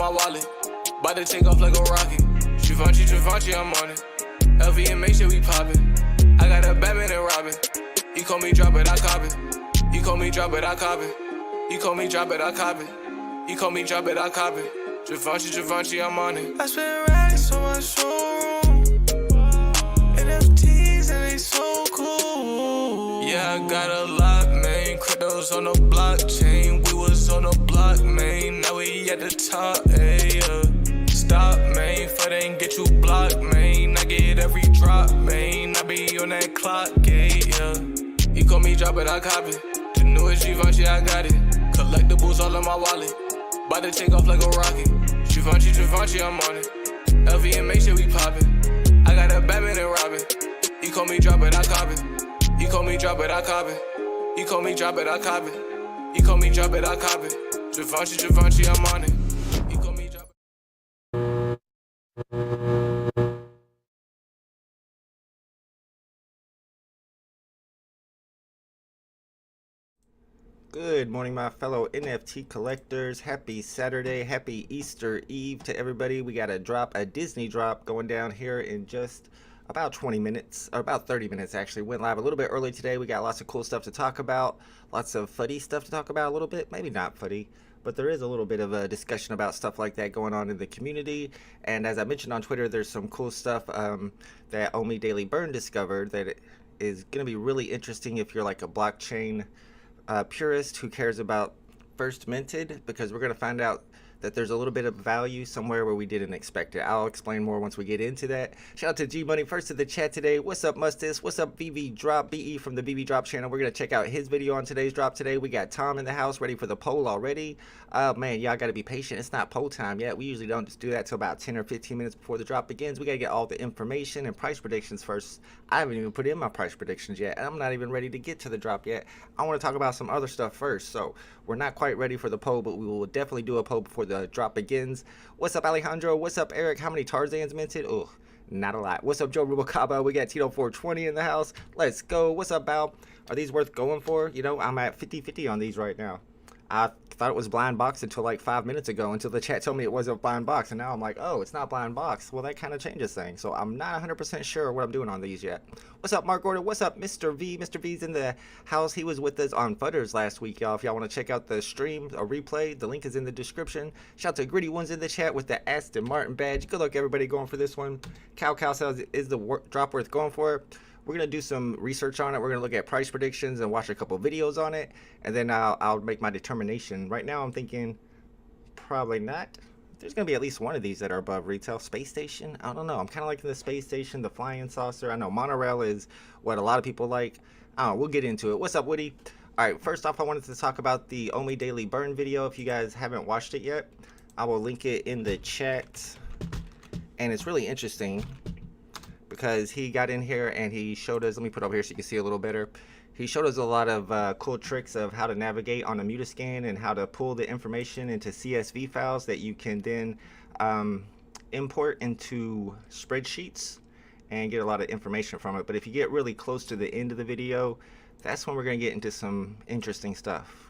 my wallet. Bout to take off like a rocket. Givenchy, I'm on it. LV and make sure we poppin'. I got a Batman and Robin. You call me drop it, I cop it. You call me drop it, I cop it. You call me drop it, I cop it. You call me drop it, I cop it. Givenchy, I'm on it. I spend racks on my showroom. NFTs and they so cool. Yeah, I got a lot, man. Cryptos on the blockchain. We was on the block, man. Now we at the top, ayy. Stop, man. For they get you blocked, man. I get every drop, man. I be on that clock, yeah. You call me drop it, I cop it. The newest Givenchy, I got it. Collectibles all in my wallet. Bout to take off like a rocket. Givenchy, I'm on it. LV and make sure we poppin'. I got a Batman and Robin. You call me drop it, I cop it. You call me drop it, I cop it. You call me drop it, I cop it. You call me drop it, I cop it. Givenchy, I'm on it. You call me drop it. Good morning, my fellow NFT collectors. Happy Saturday, happy Easter Eve to everybody. We got a Disney drop going down here in just about 20 minutes, or about 30 minutes actually. Went live a little bit early today. We got lots of cool stuff to talk about, lots of fuddy stuff to talk about a little bit. Maybe not fuddy, but there is a little bit of a discussion about stuff like that going on in the community. And as I mentioned on Twitter, there's some cool stuff that Omi Daily Burn discovered that is going to be really interesting if you're like a blockchain purist who cares about first minted, because we're going to find out that there's a little bit of value somewhere where we didn't expect it. I'll explain more once we get into that. Shout out to G Money first to the chat today. What's up, Mustis? What's up, VeVe Drop? BE from the VeVe Drop channel. We're going to check out his video on today's drop today. We got Tom in the house ready for the poll already. Man, y'all got to be patient. It's not poll time yet. We usually don't just do that till about 10 or 15 minutes before the drop begins. We got to get all the information and price predictions first. I haven't even put in my price predictions yet, and I'm not even ready to get to the drop yet. I want to talk about some other stuff first. So we're not quite ready for the poll, but we will definitely do a poll before the drop begins. What's up, Alejandro? What's up, Eric? How many Tarzans minted? Oh, not a lot. What's up, Joe Rubalcaba? We got Tito420 in the house. Let's go. What's up, Bao? Are these worth going for? You know, I'm at 50-50 on these right now. I thought it was blind box until like 5 minutes ago, until the chat told me it wasn't blind box, and now I'm like, oh, it's not blind box. Well, that kind of changes things. So I'm not 100% sure what I'm doing on these yet. What's up, Mark Gordon? What's up, Mr. V? Mr. V's in the house. He was with us on Fudders last week, y'all. If y'all want to check out the stream, a replay, the link is in the description. Shout out to Gritty Ones in the chat with the Aston Martin badge. Good luck, everybody, going for this one. Cow says, is the drop worth going for? We're going to do some research on it. We're going to look at price predictions and watch a couple videos on it, and then I'll make my determination. Right now I'm thinking probably not. There's going to be at least one of these that are above retail. Space Station? I don't know. I'm kind of liking the Space Station, the Flying Saucer. I know Monorail is what a lot of people like. I don't know. We'll get into it. What's up, Woody? All right, first off, I wanted to talk about the Omi Daily Burn video. If you guys haven't watched it yet, I will link it in the chat, and it's really interesting because he got in here and he showed us, let me put it over here so you can see a little better. He showed us a lot of cool tricks of how to navigate on a Mutascan and how to pull the information into CSV files that you can then import into spreadsheets and get a lot of information from it. But if you get really close to the end of the video, that's when we're going to get into some interesting stuff.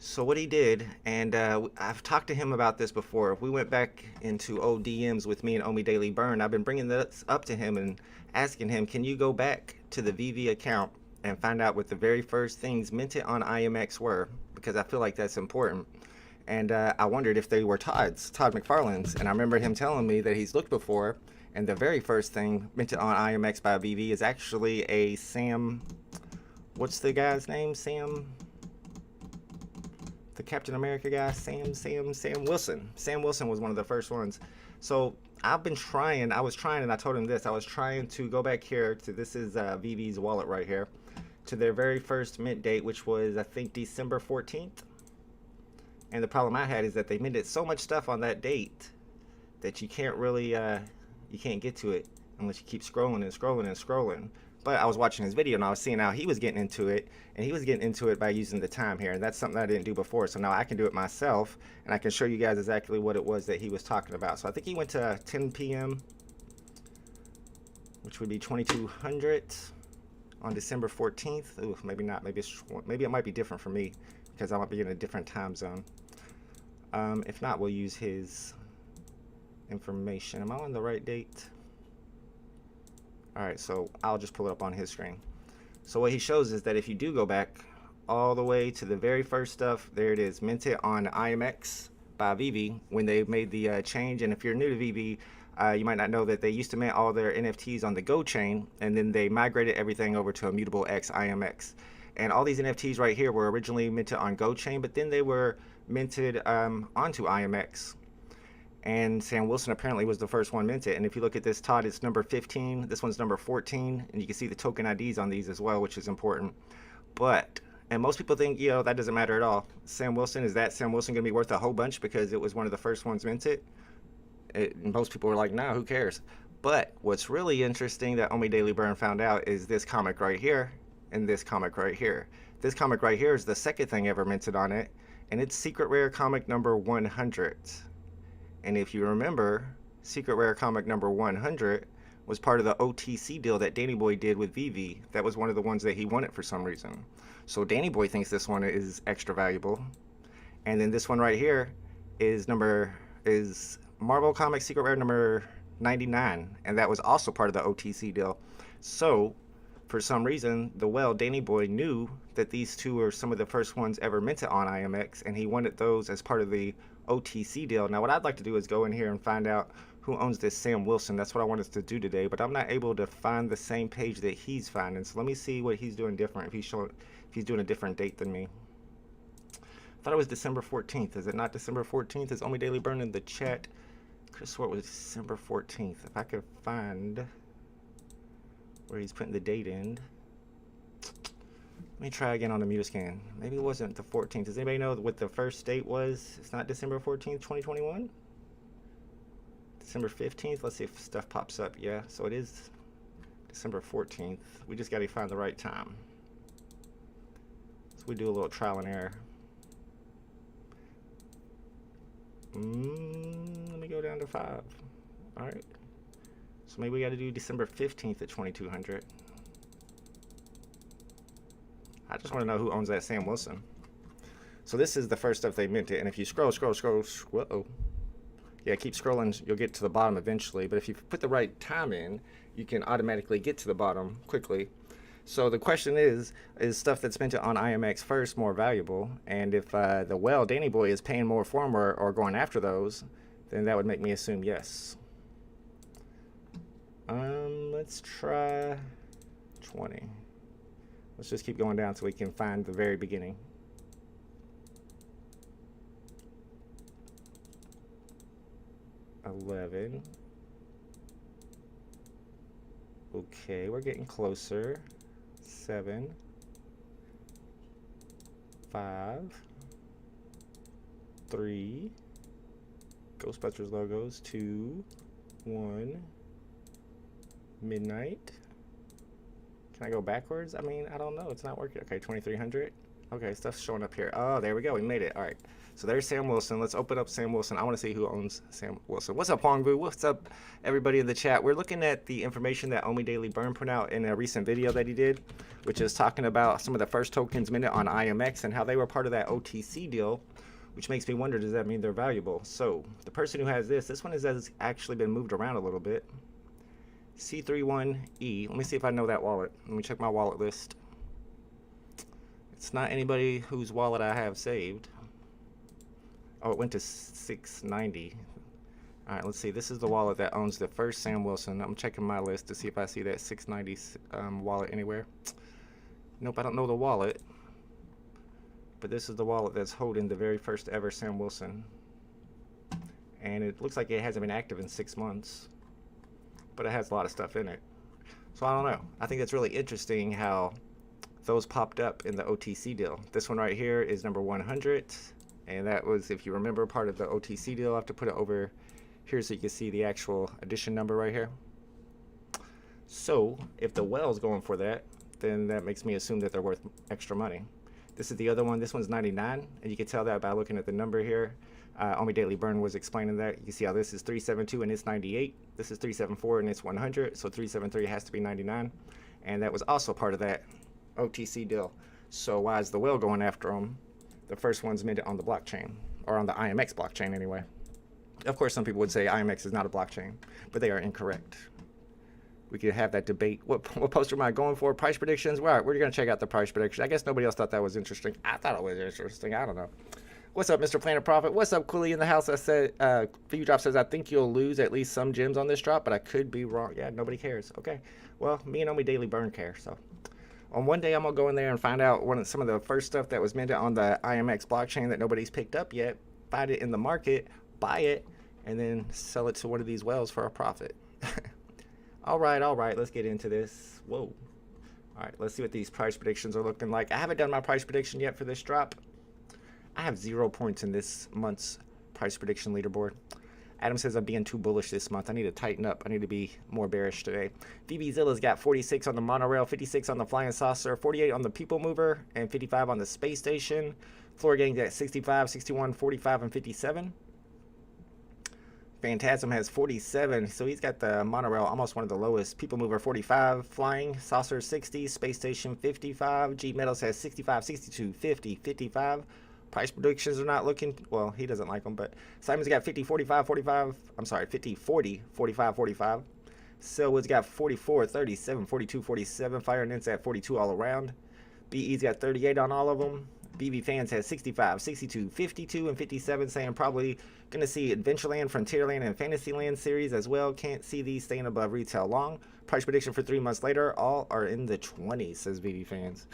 So what he did, and I've talked to him about this before. We went back into old DMs with me and Omi Daily Burn. I've been bringing this up to him and asking him, can you go back to the VeVe account and find out what the very first things minted on IMX were? Because I feel like that's important. And I wondered if they were Todd McFarlane's. And I remember him telling me that he's looked before, and the very first thing minted on IMX by VeVe is actually a Sam, what's the guy's name? The Captain America guy, Sam Wilson. Sam Wilson was one of the first ones. So I've been trying, I was trying, and I told him this, I was trying to go back here to, this is VeVe's wallet right here, to their very first mint date, which was, I think, December 14th. And the problem I had is that they minted so much stuff on that date that you can't really, you can't get to it unless you keep scrolling and scrolling and scrolling. But I was watching his video and I was seeing how he was getting into it, and he was getting into it by using the time here, and that's something I didn't do before. So now I can do it myself, and I can show you guys exactly what it was that he was talking about. So I think he went to 10 p.m., which would be 2200 on December 14th. Ooh, maybe not. Maybe it might be different for me because I might be in a different time zone. If not, we'll use his information. Am I on the right date? All right, so I'll just pull it up on his screen. So what he shows is that if you do go back all the way to the very first stuff, there it is, minted on IMX by VeVe when they made the change. And if you're new to VeVe, you might not know that they used to mint all their NFTs on the Go chain, and then they migrated everything over to Immutable X IMX. And all these NFTs right here were originally minted on Go chain, but then they were minted onto IMX. And Sam Wilson apparently was the first one minted. And if you look at this, Todd, it's number 15. This one's number 14. And you can see the token IDs on these as well, which is important. And most people think, that doesn't matter at all. Sam Wilson, is that Sam Wilson going to be worth a whole bunch because it was one of the first ones minted? Most people were like, nah, who cares? But what's really interesting that Omi Daily Burn found out is this comic right here and this comic right here. This comic right here is the second thing ever minted on it. And it's Secret Rare comic number 100. And if you remember, Secret Rare comic number 100 was part of the OTC deal that Danny Boy did with VeVe. That was one of the ones that he wanted for some reason. So Danny Boy thinks this one is extra valuable. And then this one right here is Marvel Comics Secret Rare number 99. And that was also part of the OTC deal. So for some reason, Danny Boy knew that these two were some of the first ones ever minted on IMX, and he wanted those as part of the OTC deal. Now what I'd like to do is go in here and find out who owns this Sam Wilson. That's what I want us to do today, but I'm not able to find the same page that he's finding. So let me see what he's doing different, if he's doing a different date than me. I thought it was December 14th. Is it not December 14th? Is Omi Daily Burn in the chat? I could have swore it was December 14th. If I could find where he's putting the date in. Let me try again on the Mutascan. Maybe it wasn't the 14th. Does anybody know what the first date was? It's not December 14th, 2021? December 15th? Let's see if stuff pops up. Yeah, so it is December 14th. We just got to find the right time. So we do a little trial and error. Let me go down to 5. All right. So maybe we got to do December 15th at 2200. I just want to know who owns that Sam Wilson. So this is the first stuff they minted. And if you scroll, whoa. Yeah, keep scrolling. You'll get to the bottom eventually. But if you put the right time in, you can automatically get to the bottom quickly. So the question is stuff that's minted on IMX first more valuable? And if Danny Boy is paying more for them or going after those, then that would make me assume yes. Let's try 20. Let's just keep going down so we can find the very beginning. $11. Okay, we're getting closer. 7. 5. 3. Ghostbusters logos. 2. 1. Midnight. Can I go backwards? I mean, I don't know. It's not working. Okay, 2300. Okay, stuff's showing up here. Oh, there we go. We made it. All right. So there's Sam Wilson. Let's open up Sam Wilson. I want to see who owns Sam Wilson. What's up, Hongbu? What's up, everybody in the chat? We're looking at the information that Omi Daily Burn put out in a recent video that he did, which is talking about some of the first tokens minted on IMX and how they were part of that OTC deal, which makes me wonder, does that mean they're valuable? So the person who has this one has actually been moved around a little bit. C31E. Let me see if I know that wallet. Let me check my wallet list. It's not anybody whose wallet I have saved. Oh, it went to 690. All right, let's see. This is the wallet that owns the first Sam Wilson. I'm checking my list to see if I see that 690 wallet anywhere. Nope, I don't know the wallet. But this is the wallet that's holding the very first ever Sam Wilson. And it looks like it hasn't been active in 6 months. But it has a lot of stuff in it. So I don't know. I think it's really interesting how those popped up in the OTC deal. This one right here is number 100. And that was, if you remember, part of the OTC deal. I have to put it over here so you can see the actual edition number right here. So if the whale's going for that, then that makes me assume that they're worth extra money. This is the other one. This one's 99. And you can tell that by looking at the number here. Omi Daily Burn was explaining that. You can see how this is 372 and it's 98. This is 374 and it's 100. So 373 has to be 99. And that was also part of that OTC deal. So why is the whale going after them? The first one's minted on the blockchain. or on the IMX blockchain anyway. Of course, some people would say IMX is not a blockchain, but they are incorrect. We could have that debate. What poster am I going for? Price predictions? All right, we're going to check out the price prediction. I guess nobody else thought that was interesting. I thought it was interesting. I don't know. What's up, Mr. Planet Profit? What's up, Cooley in the house? I said, VeVe Drop says, I think you'll lose at least some gems on this drop, but I could be wrong. Yeah, nobody cares. Okay. Well, me and Omi Daily Burn care, so. On one day, I'm going to go in there and find out some of the first stuff that was minted on the IMX blockchain that nobody's picked up yet, find it in the market, buy it, and then sell it to one of these whales for a profit. All right, let's get into this. Whoa. All right, let's see what these price predictions are looking like. I haven't done my price prediction yet for this drop. I have 0 points in this month's price prediction leaderboard. Adam says I'm being too bullish this month. I need to tighten up. I need to be more bearish today. VeVeZilla's got 46 on the monorail, 56 on the flying saucer, 48 on the people mover, and 55 on the space station. Floor Gang's at 65, 61, 45, and 57. Phantasm has 47, so he's got the monorail almost one of the lowest. People mover 45, flying saucer 60, space station 55. G Metals has 65, 62, 50, 55. Price predictions are not looking, well, he doesn't like them, but Simon's got 50, 45, 45. I'm sorry, 50, 40, 45, 45. Selwood's got 44, 37, 42, 47. Fire Nint's at 42 all around. BE's got 38 on all of them. VeVe Fans has 65, 62, 52, and 57, saying probably going to see Adventureland, Frontierland, and Fantasyland series as well. Can't see these staying above retail long. Price prediction for 3 months later, all are in the 20s, says VeVe Fans.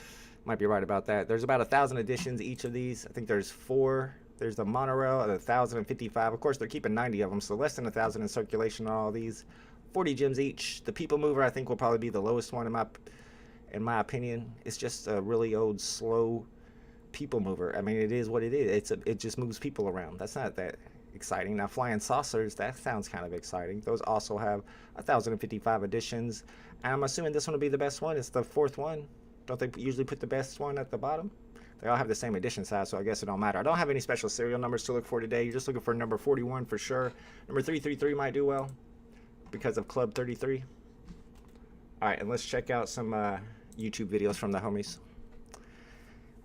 Might be right about that. There's about 1,000 editions each of these. I think there's 4. There's the monorail at 1,055. Of course, they're keeping 90 of them, so less than 1,000 in circulation on all these. 40 gems each. The people mover, I think, will probably be the lowest one in my opinion. It's just a really old, slow people mover. I mean, it is what it is. It just moves people around. That's not that exciting. Now, flying saucers, that sounds kind of exciting. Those also have 1,055 editions. I'm assuming this one will be the best one. It's the 4th one. Don't they usually put the best one at the bottom? They all have the same edition size, so I guess it don't matter. I don't have any special serial numbers to look for today. You're just looking for number 41 for sure. Number 333 might do well because of Club 33. All right, and let's check out some YouTube videos from the homies.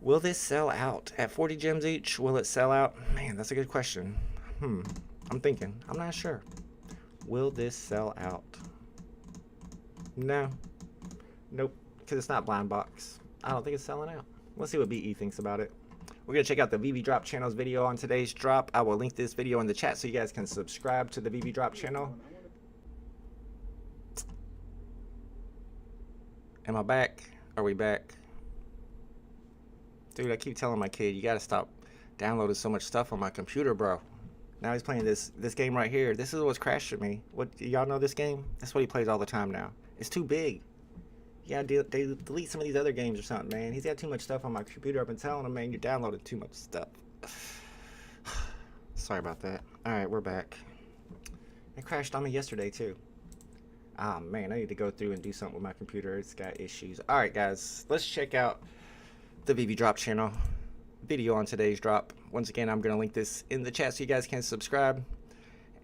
Will this sell out at 40 gems each? Will it sell out? Man, that's a good question. I'm thinking. I'm not sure. Will this sell out? No. Nope. Because it's not blind box. I don't think it's selling out. Let's see what BE thinks about it. We're going to check out the VeVe Drop channel's video on today's drop. I will link this video in the chat so you guys can subscribe to the VeVe Drop channel. Am I back? Are we back? Dude, I keep telling my kid, you got to stop downloading so much stuff on my computer, bro. Now he's playing this game right here. This is what's crashing me. What, y'all know this game? That's what he plays all the time now. It's too big. Yeah, delete some of these other games or something, man. He's got too much stuff on my computer. I've been telling him, man, you're downloading too much stuff. Sorry about that. All right, we're back. It crashed on me yesterday, too. Ah, man, I need to go through and do something with my computer. It's got issues. All right, guys, let's check out the VeVe Drop channel video on today's drop. Once again, I'm going to link this in the chat so you guys can subscribe.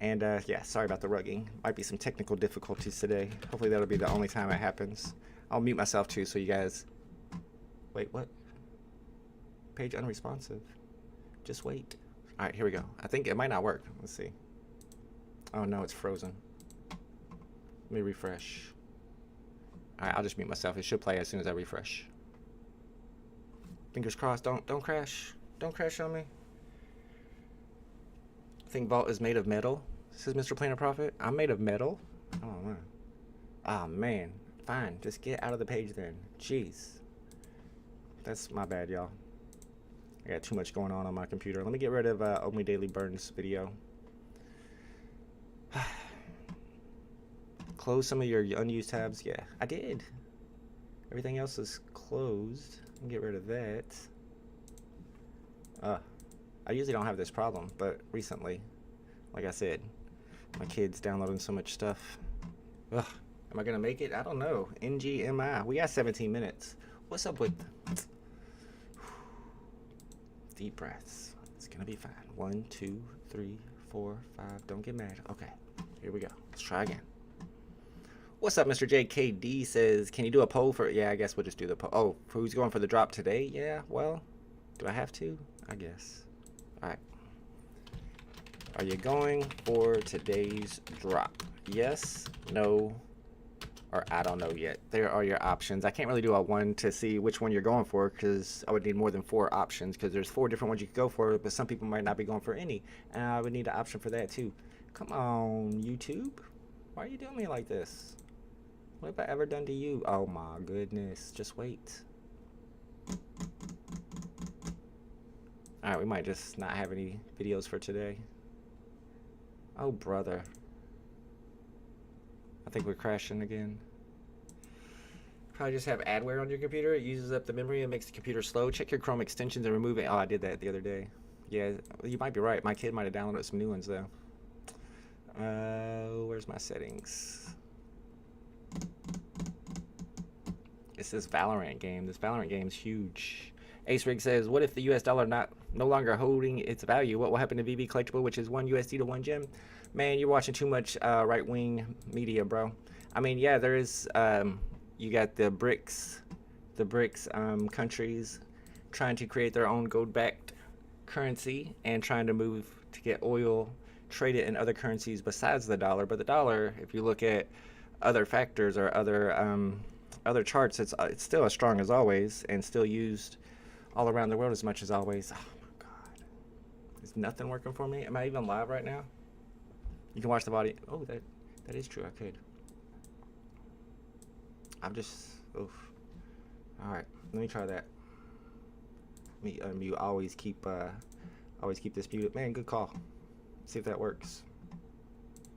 And, yeah, sorry about the rugging. Might be some technical difficulties today. Hopefully that'll be the only time it happens. I'll mute myself too so you guys... Wait, what? Page unresponsive. Just wait. Alright, here we go. I think it might not work. Let's see. Oh no, it's frozen. Let me refresh. Alright, I'll just mute myself. It should play as soon as I refresh. Fingers crossed. Don't crash. Don't crash on me. I think Vault is made of metal. Says Mr. Planet Profit. I'm made of metal? Oh man. Ah man. Fine, just get out of the page then. Jeez. That's my bad, y'all. I got too much going on my computer. Let me get rid of Only Daily Burns video. Close some of your unused tabs. Yeah, I did. Everything else is closed. Let me get rid of that. I usually don't have this problem, but recently, like I said, my kid's downloading so much stuff. Ugh. Am I going to make it? I don't know. NGMI. We got 17 minutes. What's up with... Deep breaths. It's going to be fine. 1, 2, 3, 4, 5. Don't get mad. Okay. Here we go. Let's try again. What's up, Mr. JKD says, can you do a poll for... Yeah, I guess we'll just do the poll. Oh, who's going for the drop today? Yeah, well, do I have to? I guess. All right. Are you going for today's drop? Yes, no, or I don't know yet. There are your options. I can't really do a one to see which one you're going for because I would need more than 4 options because there's 4 different ones you could go for, but some people might not be going for any. And I would need an option for that too. Come on, YouTube. Why are you doing me like this? What have I ever done to you? Oh my goodness. Just wait. Alright, we might just not have any videos for today. Oh, brother. I think we're crashing again. Probably just have adware on your computer. It uses up the memory and makes the computer slow. Check your Chrome extensions and remove it. Oh, I did that the other day. Yeah, you might be right. My kid might have downloaded some new ones, though. Where's my settings? It's this Valorant game. This Valorant game is huge. Ace Rig says, what if the US dollar no longer holding its value? What will happen to VeVe Collectible, which is 1 USD to 1 gem? Man, you're watching too much right-wing media, bro. I mean, yeah, there is, you got the BRICS countries trying to create their own gold-backed currency and trying to move to get oil traded in other currencies besides the dollar. But the dollar, if you look at other factors or other charts, it's still as strong as always and still used all around the world as much as always. Oh my God, is nothing working for me? Am I even live right now? You can watch the body. Oh, that is true. I could. I'm just. Oof. All right, let me try that. Let me unmute. Always keep this muted. Man, good call. See if that works.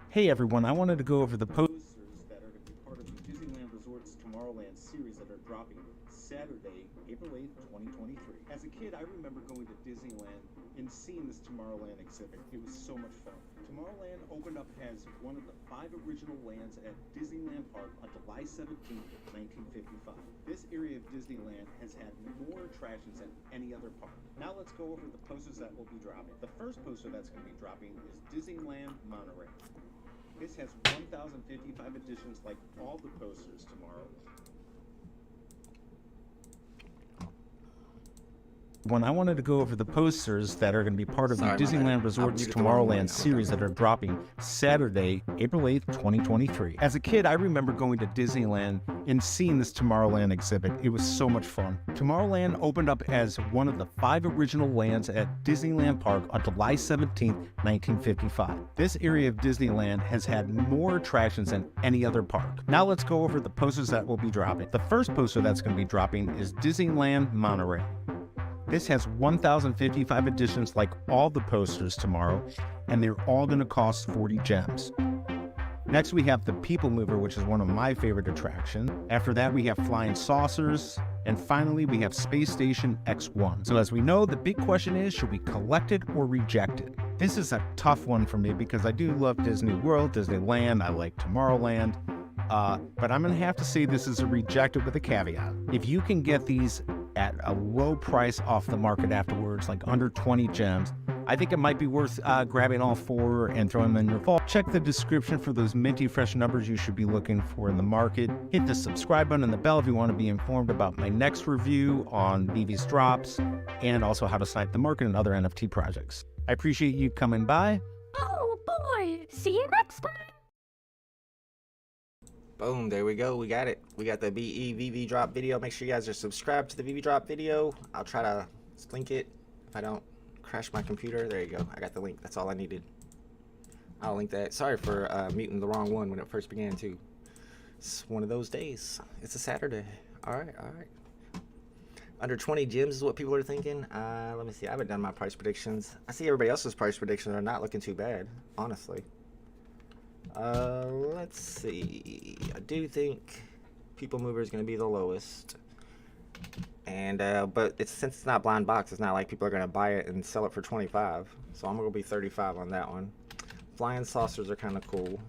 Hey everyone, I wanted to go over the posters that are going to be part of the Disneyland Resorts Tomorrowland series that are dropping Saturday, April 8th, 2023. As a kid, I remember going to Disneyland and seeing this Tomorrowland exhibit. It was so much fun. Tomorrowland opened up as one of the 5 original lands at Disneyland Park on July 17th, 1955. This area of Disneyland has had more attractions than any other park. Now let's go over the posters that will be dropping. The first poster that's going to be dropping is Disneyland Monorail. This has 1,055 editions like all the posters tomorrow. When I wanted to go over the posters that are going to be part of the Disneyland Resorts Tomorrowland series that are dropping Saturday, April 8th, 2023. As a kid, I remember going to Disneyland and seeing this Tomorrowland exhibit. It was so much fun. Tomorrowland opened up as one of the 5 original lands at Disneyland Park on July 17th, 1955. This area of Disneyland has had more attractions than any other park. Now let's go over the posters that will be dropping. The first poster that's going to be dropping is Disneyland Monorail. This has 1,055 editions like all the posters tomorrow, and they're all going to cost 40 gems. Next, we have the People Mover, which is one of my favorite attractions. After that, we have Flying Saucers. And finally, we have Space Station X1. So as we know, the big question is, should we collect it or reject it? This is a tough one for me because I do love Disney World, Disneyland, I like Tomorrowland. But I'm going to have to say this is a reject it with a caveat. If you can get these at a low price off the market afterwards, like under 20 gems, I think it might be worth grabbing all 4 and throwing them in your vault. Check the description for those minty fresh numbers you should be looking for in the market. Hit the subscribe button and the bell if you want to be informed about my next review on VeVe's drops and also how to snipe the market and other NFT projects. I appreciate you coming by. Oh boy, see you next time. Boom, there we go. We got it. We got the VeVe drop video. Make sure you guys are subscribed to the VeVe drop video. I'll try to link it if I don't crash my computer. There you go. I got the link. That's all I needed. I'll link that. Sorry for muting the wrong one when it first began too. It's one of those days. It's a Saturday. All right. Under 20 gems is what people are thinking. Let me see. I haven't done my price predictions. I see everybody else's price predictions are not looking too bad, honestly. Let's see. I do think People Mover is going to be the lowest. And but since it's not blind box, it's not like people are going to buy it and sell it for 25. So I'm going to be 35 on that one. Flying Saucers are kind of cool.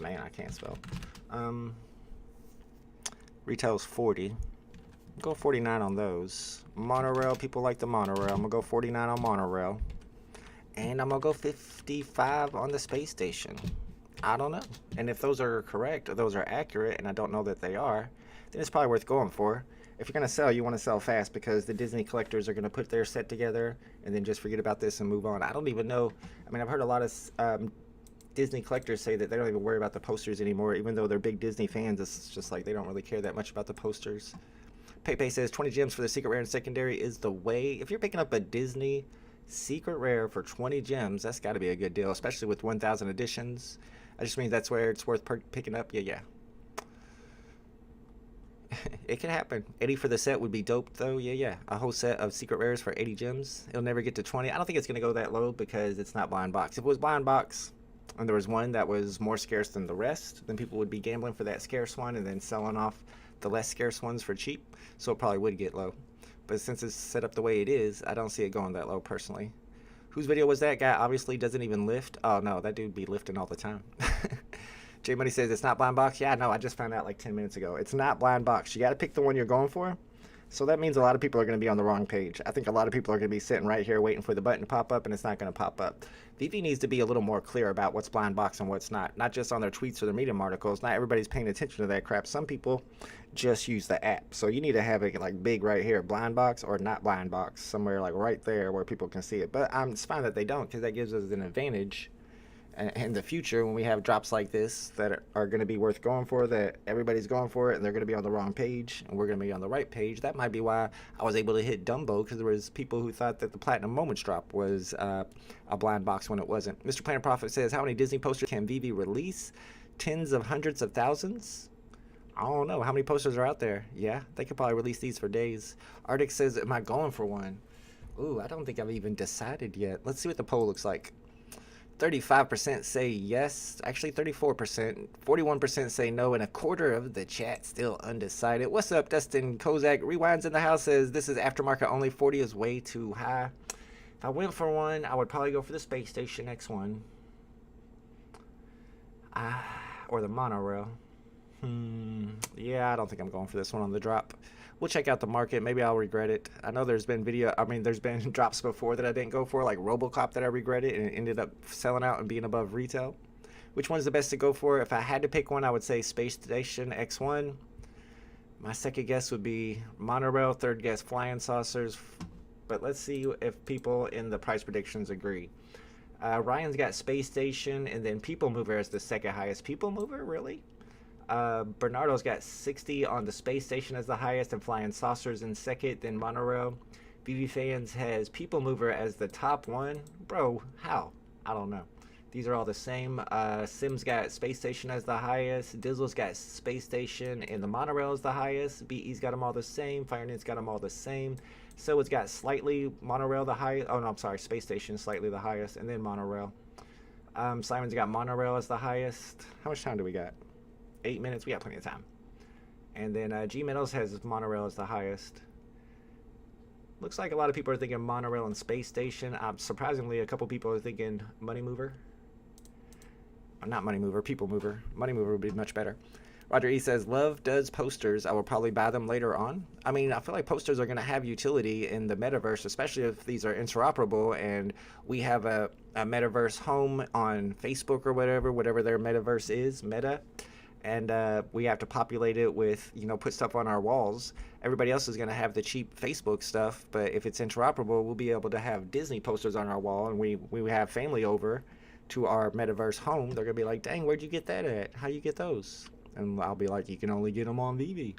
Man, I can't spell. Retail's 40. Go 49 on those. Monorail, people like the monorail. I'm going to go 49 on monorail. And I'm going to go 55 on the space station. I don't know. And if those are correct, or those are accurate, and I don't know that they are, then it's probably worth going for. if you're going to sell, you want to sell fast, because the Disney collectors are going to put their set together and then just forget about this and move on. I don't even know. I mean, I've heard a lot of Disney collectors say that they don't even worry about the posters anymore, even though they're big Disney fans. It's just like they don't really care that much about the posters. Pepe says 20 gems for the secret rare and secondary is the way. If you're picking up a Disney secret rare for 20 gems, that's got to be a good deal, especially with 1,000 editions. I just mean that's where it's worth picking up. Yeah. It can happen. 80 for the set would be dope, though. Yeah. A whole set of secret rares for 80 gems. It'll never get to 20. I don't think it's going to go that low because it's not blind box. If it was blind box and there was one that was more scarce than the rest, then people would be gambling for that scarce one and then selling off the less scarce ones for cheap. So it probably would get low. But since it's set up the way it is, I don't see it going that low personally. Whose video was that? Guy obviously doesn't even lift. Oh no, that dude be lifting all the time. J Money says it's not blind box. Yeah, no, I just found out like 10 minutes ago. It's not blind box. You got to pick the one you're going for. So that means a lot of people are going to be on the wrong page. I think a lot of people are going to be sitting right here waiting for the button to pop up, and it's not going to pop up. VeVe needs to be a little more clear about what's blind box and what's not just on their tweets or their Medium articles. Not everybody's paying attention to that crap. Some people just use the app. So you need to have it like big right here, blind box or not blind box, somewhere like right there where people can see it. But it's fine that they don't, because that gives us an advantage in the future when we have drops like this that are going to be worth going for, that everybody's going for it and they're going to be on the wrong page and we're going to be on the right page. That might be why I was able to hit Dumbo, because there was people who thought that the Platinum Moments drop was a blind box when it wasn't. Mr. Planet Profit says, how many Disney posters can VeVe release? Tens of hundreds of thousands? I don't know. How many posters are out there? Yeah, they could probably release these for days. Arctic says, am I going for one? Ooh, I don't think I've even decided yet. Let's see what the poll looks like. 35% say yes, actually 34%, 41% say no, and a quarter of the chat still undecided. What's up, Dustin Kozak? Rewinds in the house says this is aftermarket only. 40 is way too high. If I went for one, I would probably go for the Space Station X1. Or the monorail. Yeah, I don't think I'm going for this one on the drop. We'll check out the market. Maybe I'll regret it. I know there's been there's been drops before that I didn't go for, like RoboCop, that I regretted and it ended up selling out and being above retail. Which one's the best to go for? If I had to pick one, I would say Space Station X1. My second guess would be monorail. Third guess, flying saucers. But let's see if people in the price predictions agree. Ryan's got Space Station, and then People Mover as the second highest. People Mover, really? Bernardo's got 60 on the Space Station as the highest, and Flying Saucers in second, then Monorail. VeVe Fans has People Mover as the top one. Bro, how? I don't know. These are all the same. Sim's got Space Station as the highest. Dizzle's got Space Station, and the Monorail is the highest. BE's got them all the same. FireNet's got them all the same. So it's got slightly Monorail the highest. Oh, no, I'm sorry. Space Station slightly the highest, and then Monorail. Simon's got Monorail as the highest. How much time do we got? 8 minutes. We got plenty of time. And then G Metals has Monorail as the highest. Looks like a lot of people are thinking Monorail and Space Station. Surprisingly, a couple people are thinking Money Mover. Not Money Mover, People Mover. Money Mover would be much better. Roger E says, Love does posters. I will probably buy them later on. I mean, I feel like posters are going to have utility in the metaverse, especially if these are interoperable and we have a metaverse home on Facebook or whatever their metaverse is, Meta. And we have to populate it with, put stuff on our walls. Everybody else is going to have the cheap Facebook stuff, but if it's interoperable, we'll be able to have Disney posters on our wall, and we have family over to our metaverse home. They're going to be like, dang, where'd you get that at? How you get those? And I'll be like, you can only get them on VeVe.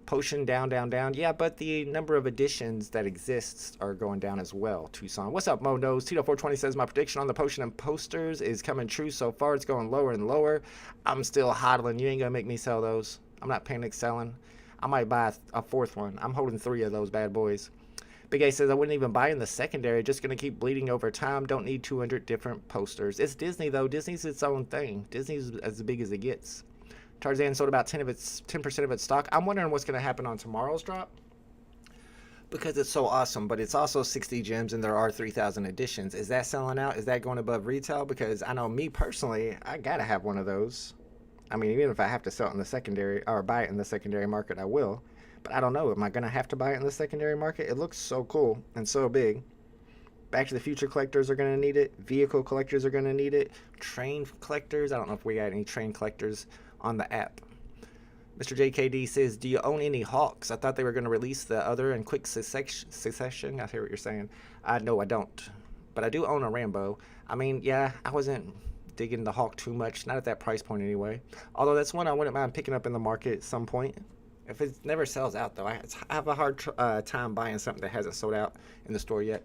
Potion down. Yeah, but the number of editions that exists are going down as well. Tucson. What's up, Mo Knows? Tito420 says my prediction on the potion and posters is coming true so far. It's going lower and lower. I'm still hodling. You ain't going to make me sell those. I'm not panic selling. I might buy a fourth one. I'm holding 3 of those bad boys. Big A says I wouldn't even buy in the secondary. Just going to keep bleeding over time. Don't need 200 different posters. It's Disney, though. Disney's its own thing. Disney's as big as it gets. Tarzan sold about 10% of its stock. I'm wondering what's going to happen on tomorrow's drop, because it's so awesome, but it's also 60 gems and there are 3,000 editions. Is that selling out? Is that going above retail? Because I know me personally, I got to have one of those. I mean, even if I have to sell it in the secondary or buy it in the secondary market, I will. But I don't know. Am I going to have to buy it in the secondary market? It looks so cool and so big. Back to the Future collectors are going to need it. Vehicle collectors are going to need it. Train collectors. I don't know if we got any train collectors on the app. Mr. JKD says, do you own any Hawks? I thought they were going to release the other in quick succession. I hear what you're saying. No, I don't. But I do own a Rambo. I mean, yeah, I wasn't digging the Hawk too much. Not at that price point anyway. Although that's one I wouldn't mind picking up in the market at some point. If it never sells out, though. I have a hard time buying something that hasn't sold out in the store yet.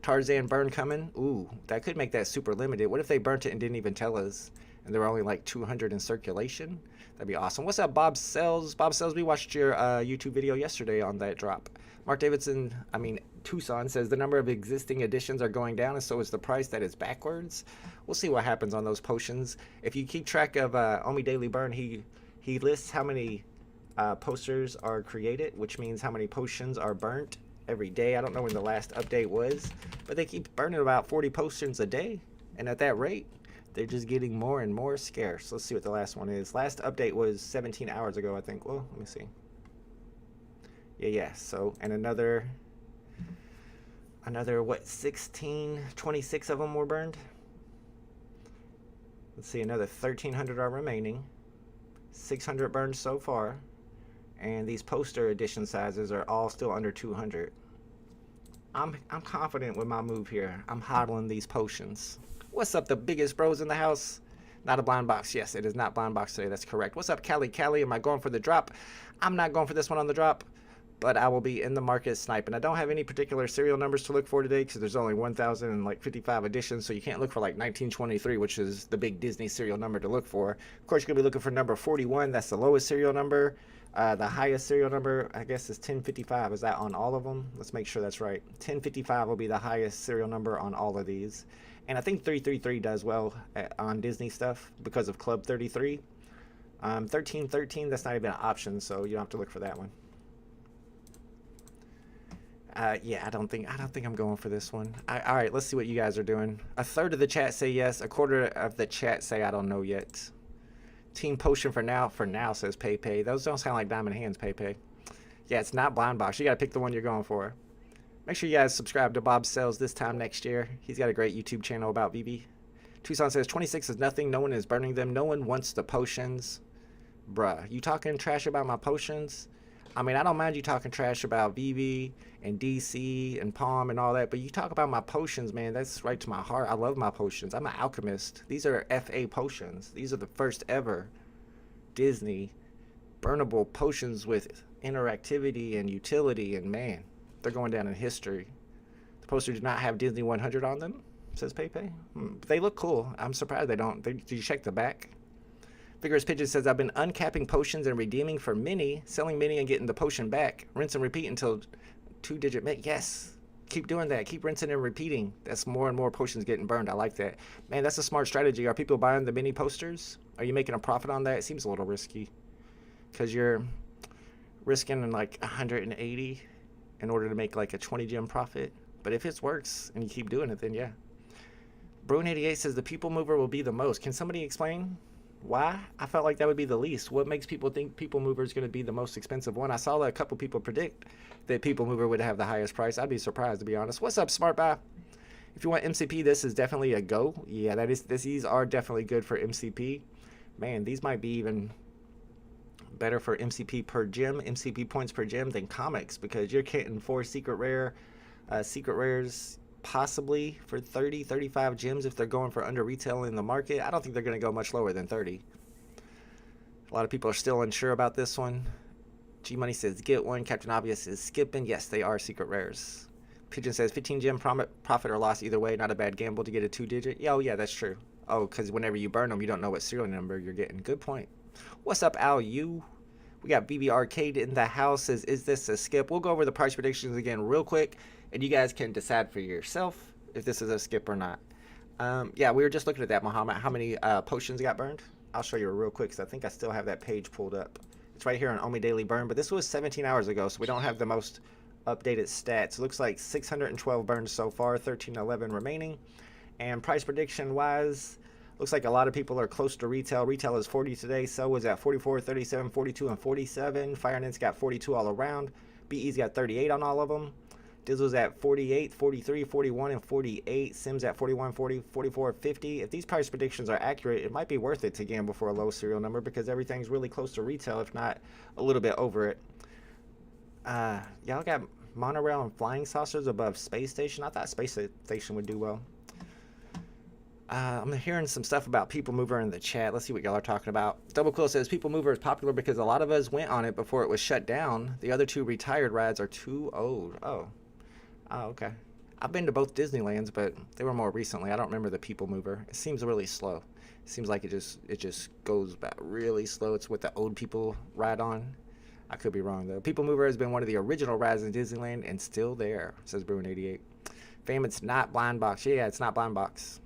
Tarzan burn coming. Ooh, that could make that super limited. What if they burnt it and didn't even tell us? And there were only like 200 in circulation? That'd be awesome. What's up, Bob Sells? Bob Sells, we watched your YouTube video yesterday on that drop. Mark Davidson, Tucson says the number of existing editions are going down, and so is the price. That is backwards. We'll see what happens on those potions. If you keep track of Omi Daily Burn, he lists how many posters are created, which means how many potions are burnt every day. I don't know when the last update was, but they keep burning about 40 potions a day, and at that rate, they're just getting more and more scarce. Let's see what the last one is. Last update was 17 hours ago, I think. Well, let me see. Yeah. So, and another what, 26 of them were burned? Let's see, another 1,300 are remaining. 600 burned so far. And these poster edition sizes are all still under 200. I'm confident with my move here. I'm hodling these potions. What's up, the biggest bros in the house? Not a blind box. Yes, it is not blind box today. That's correct. What's up, Callie? Am I going for the drop? I'm not going for this one on the drop, but I will be in the market sniping. I don't have any particular serial numbers to look for today because there's only 1,055 editions, so you can't look for like 1923, which is the big Disney serial number to look for. Of course, you're going to be looking for number 41. That's the lowest serial number. The highest serial number, I guess, is 1055. Is that on all of them? Let's make sure that's right. 1055 will be the highest serial number on all of these. And I think 333 does well on Disney stuff because of Club 33. 1313, that's not even an option, so you don't have to look for that one. Yeah, I don't think I'm going for this one. All right, let's see what you guys are doing. A third of the chat say yes. A quarter of the chat say I don't know yet. Team Potion for now, says Pay. Those don't sound like Diamond Hands, Pay. Yeah, it's not Blind Box. You got to pick the one you're going for. Make sure you guys subscribe to Bob Sells this time next year. He's got a great YouTube channel about VeVe. Tucson says 26 is nothing. No one is burning them. No one wants the potions. Bruh, you talking trash about my potions? I mean, I don't mind you talking trash about VeVe and DC and Palm and all that, but you talk about my potions, man, that's right to my heart. I love my potions. I'm an alchemist. These are FA potions. These are the first ever Disney burnable potions with interactivity and utility, and man, they're going down in history. The posters do not have Disney 100 on them, says Pepe. But they look cool. I'm surprised they don't. Did you check the back? Vigorous Pigeon says, I've been uncapping potions and redeeming for mini, selling mini and getting the potion back. Rinse and repeat until 2-digit mint. Yes, keep doing that. Keep rinsing and repeating. That's more and more potions getting burned. I like that. Man, that's a smart strategy. Are people buying the mini posters? Are you making a profit on that? It seems a little risky because you're risking like 180 in order to make like a 20 gem profit. But if it works and you keep doing it, then yeah. Bruin88 says the people mover will be the most. Can somebody explain why? I felt like that would be the least. What makes people think People Mover is going to be the most expensive one? I saw that a couple people predict that People Mover would have the highest price. I'd be surprised, to be honest. What's up, Smart Buy? If you want MCP, this is definitely a go. Yeah, these are definitely good for MCP. Man, these might be even better for MCP per gem, MCP points per gem than comics, because you're getting 4 secret rares possibly for 30-35 gems if they're going for under retail in the market. I don't think they're going to go much lower than 30. A lot of people are still unsure about this one. G Money says get one. Captain Obvious is skipping. Yes, they are secret rares. Pigeon says 15 gem profit or loss either way. Not a bad gamble to get a 2-digit. Yeah, oh yeah, that's true. Oh, because whenever you burn them, you don't know what serial number you're getting. Good point. What's up, Al? We got VeVe Arcade in the house. Says, is this a skip? We'll go over the price predictions again real quick, and you guys can decide for yourself if this is a skip or not. Yeah, we were just looking at that, Muhammad. How many potions got burned? I'll show you real quick, because I think I still have that page pulled up. It's right here on Omi Daily Burn, but this was 17 hours ago, so we don't have the most updated stats. It looks like 612 burned so far, 1311 remaining. And price prediction-wise, looks like a lot of people are close to retail. Retail is 40 today. So was at 44, 37, 42, and 47. FireNet's got 42 all around. BE's got 38 on all of them. Dizzle's at 48, 43, 41, and 48. Sims at 41, 40, 44, 50. If these price predictions are accurate, it might be worth it to gamble for a low serial number because everything's really close to retail, if not a little bit over it. Y'all got monorail and flying saucers above space station. I thought space station would do well. I'm hearing some stuff about People Mover in the chat. Let's see what y'all are talking about. Double Quill says People Mover is popular because a lot of us went on it before it was shut down. The other two retired rides are too old. Oh, okay. I've been to both Disneylands, but they were more recently. I don't remember the People Mover. It seems really slow. It seems like it just goes back really slow. It's what the old people ride on. I could be wrong though. People Mover has been one of the original rides in Disneyland and still there, says Bruin88. Fam, it's not Blind Box. Yeah, it's not Blind Box.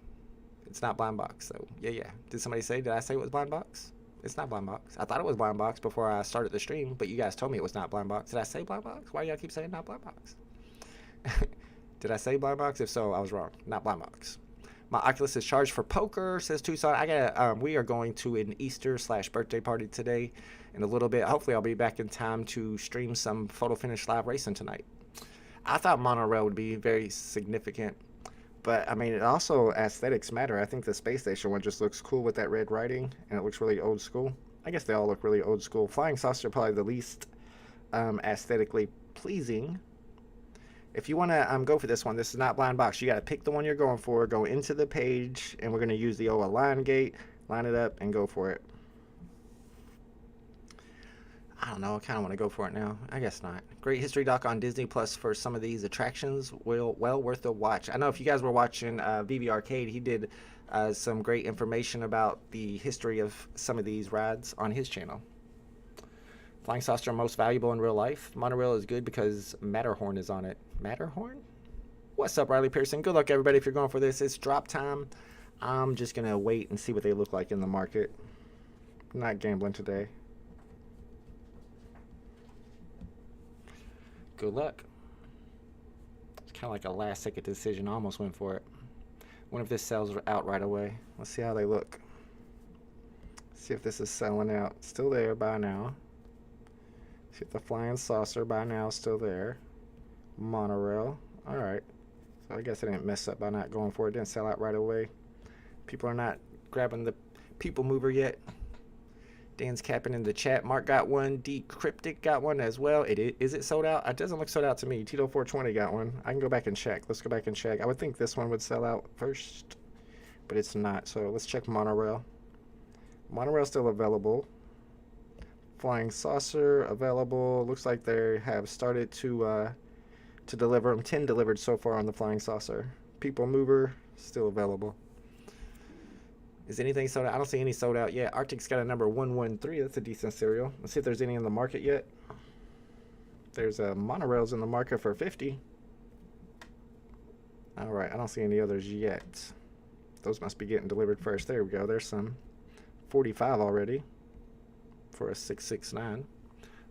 It's not Blind Box, so yeah. Did somebody say, did I say it was Blind Box? It's not Blind Box. I thought it was Blind Box before I started the stream, but you guys told me it was not Blind Box. Did I say Blind Box? Why do y'all keep saying not Blind Box? Did I say Blind Box? If so, I was wrong. Not Blind Box. My Oculus is charged for poker, says Tucson. We are going to an Easter/birthday party today in a little bit. Hopefully I'll be back in time to stream some photo finish live racing tonight. I thought monorail would be very significant. But, I mean, it also, aesthetics matter. I think the space station one just looks cool with that red writing, and it looks really old school. I guess they all look really old school. Flying Saucer probably the least aesthetically pleasing. If you want to go for this one, this is not Blind Box. You got to pick the one you're going for, go into the page, and we're going to use the old align gate, line it up, and go for it. I don't know. I kind of want to go for it now. I guess not. Great history doc on Disney Plus for some of these attractions. Well worth a watch. I know if you guys were watching VeVe Arcade, he did some great information about the history of some of these rides on his channel. Flying Saucer most valuable in real life. Monorail is good because Matterhorn is on it. Matterhorn? What's up, Riley Pearson? Good luck, everybody, if you're going for this. It's drop time. I'm just going to wait and see what they look like in the market. I'm not gambling today. Good luck. It's kind of like a last-second decision. I almost went for it. Wonder if this sells out right away. Let's see how they look. See if this is selling out. Still there by now. See if the Flying Saucer by now is still there. Monorail. Alright. So I guess I didn't mess up by not going for it. Didn't sell out right away. People are not grabbing the People Mover yet. Dan's capping in the chat. Mark got one. Decryptic got one as well. Is it sold out? It doesn't look sold out to me. Tito 420 got one. I can go back and check. Let's go back and check. I would think this one would sell out first, but it's not. So let's check Monorail. Monorail still available. Flying Saucer available. Looks like they have started to deliver them. 10 delivered so far on the Flying Saucer. People Mover still available. Is anything sold out? I don't see any sold out yet. Arctic's got a number 113. That's a decent cereal. Let's see if there's any in the market yet. There's monorails in the market for 50. Alright, I don't see any others yet. Those must be getting delivered first. There we go. There's some. 45 already for a 669.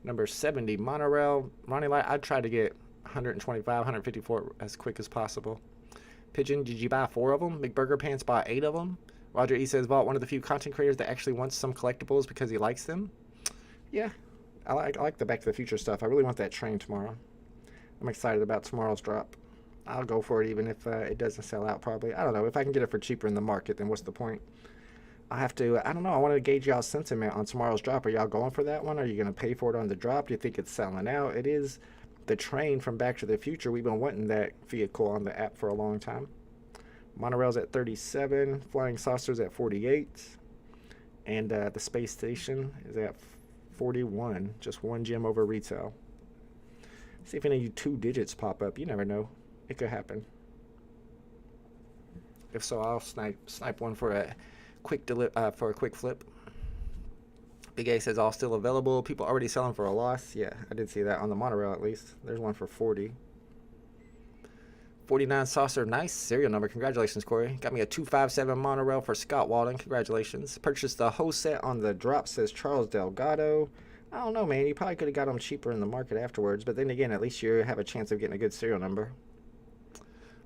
Number 70, monorail. Ronnie Light, I'd try to get 125, 154 as quick as possible. Pigeon, did you buy 4 of them? McBurger Pants bought 8 of them. Roger E says, bought one of the few content creators that actually wants some collectibles because he likes them. Yeah, I like the Back to the Future stuff. I really want that train tomorrow. I'm excited about tomorrow's drop. I'll go for it even if it doesn't sell out probably. I don't know. If I can get it for cheaper in the market, then what's the point? I have to, I don't know. I want to gauge y'all's sentiment on tomorrow's drop. Are y'all going for that one? Are you going to pay for it on the drop? Do you think it's selling out? It is the train from Back to the Future. We've been wanting that vehicle on the app for a long time. Monorail's at 37, Flying Saucer's at 48, and the space station is at 41. Just one gem over retail. See if any 2 digits pop up. You never know. It could happen. If so, I'll snipe one for a quick flip. Big A says all still available. People already selling for a loss. Yeah, I did see that on the monorail at least. There's one for 40. 49 Saucer, nice serial number. Congratulations, Corey. Got me a 257 monorail for Scott Walden. Congratulations. Purchased the whole set on the drop, says Charles Delgado. I don't know, man. You probably could have got them cheaper in the market afterwards, but then again, at least you have a chance of getting a good serial number.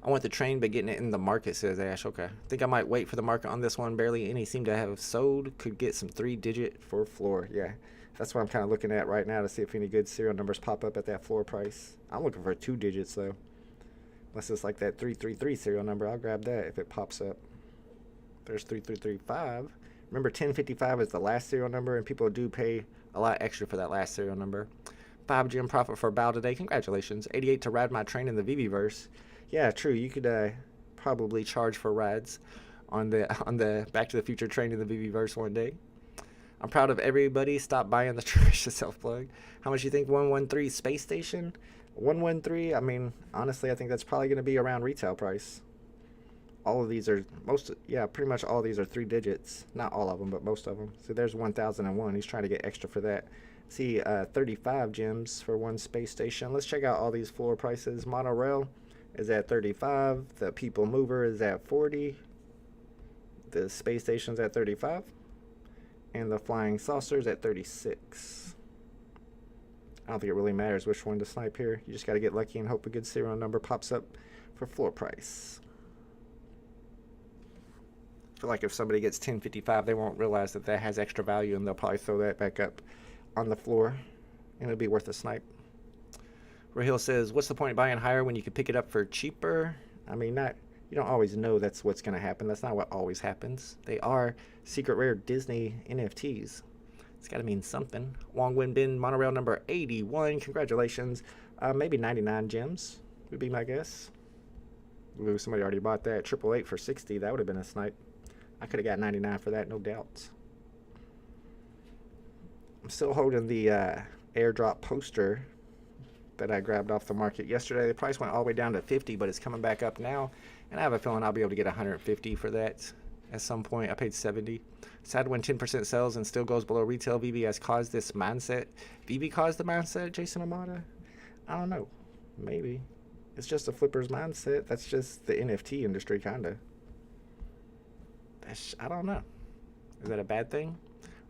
I want the train, but getting it in the market, says Ash. Okay. Think I might wait for the market on this one. Barely any seem to have sold. Could get some 3-digit for floor. Yeah, that's what I'm kind of looking at right now to see if any good serial numbers pop up at that floor price. I'm looking for 2 digits, though. Unless it's like that 333 serial number. I'll grab that if it pops up. There's 3335. Remember, 1055 is the last serial number, and people do pay a lot extra for that last serial number. 5 gem profit for Bow today. Congratulations. 88 to ride my train in the VeVe-verse. Yeah, true. You could probably charge for rides on the Back to the Future train in the VeVe-verse one day. I'm proud of everybody. Stop buying the trash. Self-plug. How much you think 113 space station? 113, I mean, honestly, I think that's probably going to be around retail price. All of these are, pretty much all of these are 3 digits. Not all of them, but most of them. So there's 1001. He's trying to get extra for that. See, 35 gems for 1 space station. Let's check out all these floor prices. Monorail is at 35. The People Mover is at 40. The space station's at 35. And the Flying Saucer's at 36. I don't think it really matters which one to snipe here. You just got to get lucky and hope a good serial number pops up for floor price. I feel like if somebody gets 1055, they won't realize that that has extra value, and they'll probably throw that back up on the floor, and it'll be worth a snipe. Rahil says, what's the point of buying higher when you can pick it up for cheaper? I mean, you don't always know that's what's going to happen. That's not what always happens. They are secret rare Disney NFTs. It's got to mean something. Wong Win Bin Monorail number 81. Congratulations. Maybe 99 gems would be my guess. Ooh, somebody already bought that. 888 for 60. That would have been a snipe. I could have got 99 for that, no doubt. I'm still holding the airdrop poster that I grabbed off the market yesterday. The price went all the way down to 50, but it's coming back up now. And I have a feeling I'll be able to get 150 for that at some point. I paid 70. Sad when 10% sells and still goes below retail. VeVe has caused this mindset. VeVe caused the mindset, Jason Amata? I don't know. Maybe. It's just a flipper's mindset. That's just the NFT industry, kind of. I don't know. Is that a bad thing?